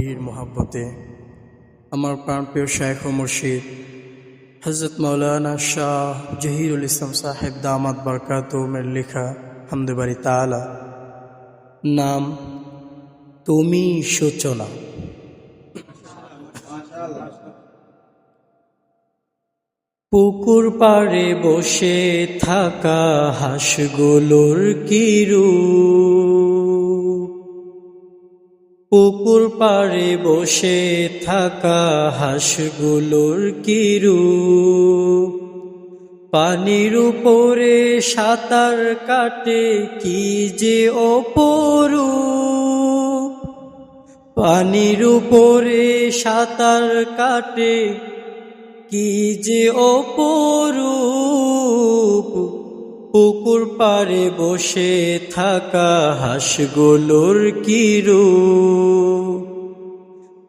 গভীর মোহাব্বতে আমার প্রাণপ্রিয় শায়খ ও মুর্শিদ হযরত মাওলানা শাহ জহিরুল ইসলাম সাহেব দামাত বরকাতুহুমের লেখা হামদে বারি তাআলা নাম তুমি সূচনা। পুকুর পাড়ে বসে থাকা হাঁসগুলোর কি রূপ, পুকুর পাড়ে বসে থাকা হাঁসগুলোর কি রূপ, পানির উপরে সাঁতার কাটে কি যে অপরূপ, পানির উপরে সাঁতার কাটে কি যে অপরূপ, পুকুর পাড়ে বসে থাকা হাঁসগুলোর কি রূপ,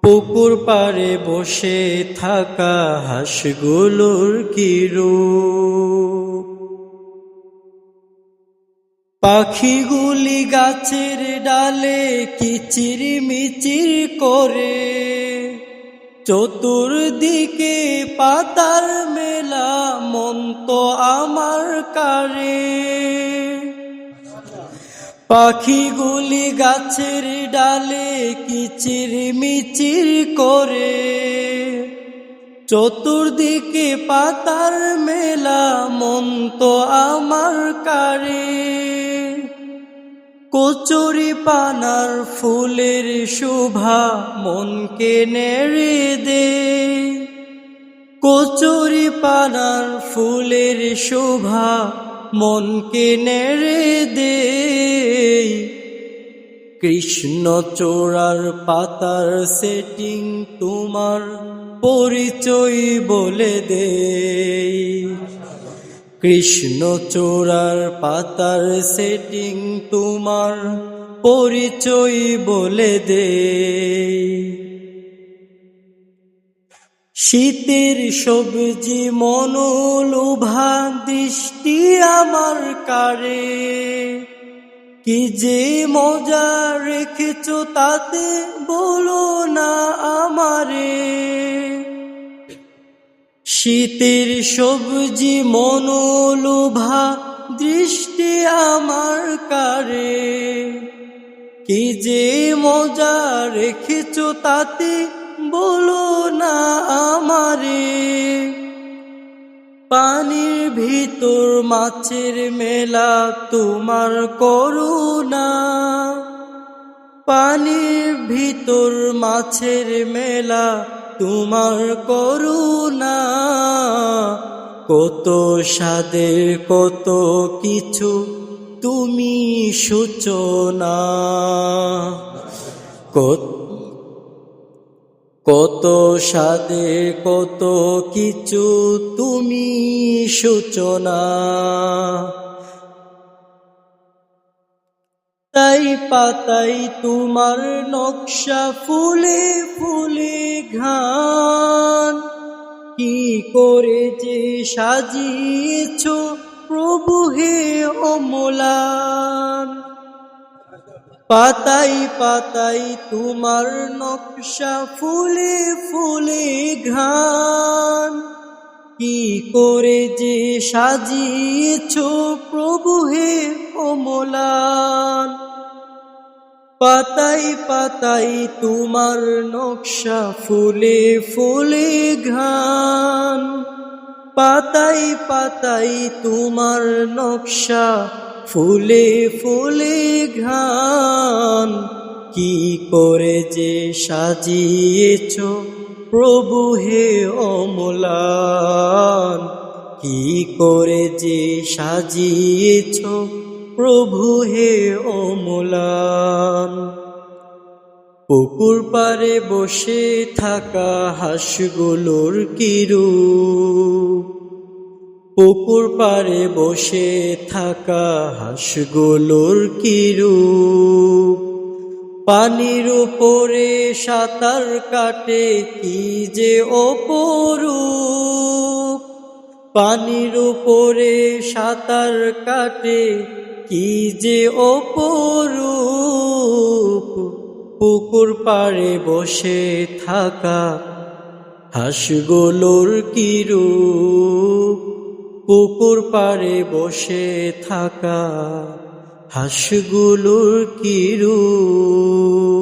পুকুর পাড়ে বসে থাকা হাঁসগুলোর কি রূপ। পাখিগুলি গাছের ডালে কিচিরমিচির করে, চতুর্দিকে পাতার মেলা মন তো আমার কারে। পাখিগুলি গাছের ডালে কিচিরমিচির করে, চতুর্দিকে পাতার মেলা মন তো আমার কারে। কচুরি পানার ফুলের শোভা মনকে নেড়ে দে, কচুরি পানার ফুলের শোভা মনকে নেড়ে দে। কৃষ্ণচূড়ার পাতার সেটিং তোমার পরিচয় বলে দে, কৃষ্ণচূড়ার পাতার সেটিং তোমার পরিচয় বলে দে। শীতের সবজি মনোলোভা দৃষ্টি আমার কারে, কি যে মজা রেখেছ তাতে বলো না আমারে। শীতের সবজি মনোলোভা দৃষ্টি আমার কারে, কি যে মজা রেখেছ তাতে বলো না আমারে। পানির ভিতর মাছের মেলা তোমার করুণা, পানির ভিতর মাছের মেলা তোমার করুণা। কত স্বাদের কত কিছু তুমি সূচনা, কত স্বাদের কত কিছু তুমি সূচনা। তাই পাতাই তোমার নকশা ফুলে ফুলে ঘ্রাণ, কি করে যে সাজিয়েছ প্রভু হে অমলান। পাতাই পাতাই তোমার নকশা ফুলে ফুলে ঘ্রাণ, কি করে যে সাজিয়েছ প্রভু হে অমলান। পাতাই পাতাই তোমার নকশা ফুলে ফুলে ঘ্রাণ, পাতাই পাতাই তোমার নকশা ফুলে ফুলে ঘ্রাণ, কি করে যে সাজিয়েছ প্রভু হে অমলান, কি করে যে সাজিয়েছ প্রভু হে অমলান। পুকুর পাড়ে বসে থাকা হাঁসগুলোর কি রূপ, পুকুর পাড়ে বসে থাকা হাঁসগুলোর কি রূপ, পানির উপরে সাঁতার কাটে কি যে অপরূপ, পানির উপরে সাঁতার কাটে কি যে অপরূপ, পুকুর পাড়ে বসে থাকা হাঁসগুলোর কি রূপ, পুকুর পাড়ে বসে থাকা হাঁসগুলোর কি রূপ।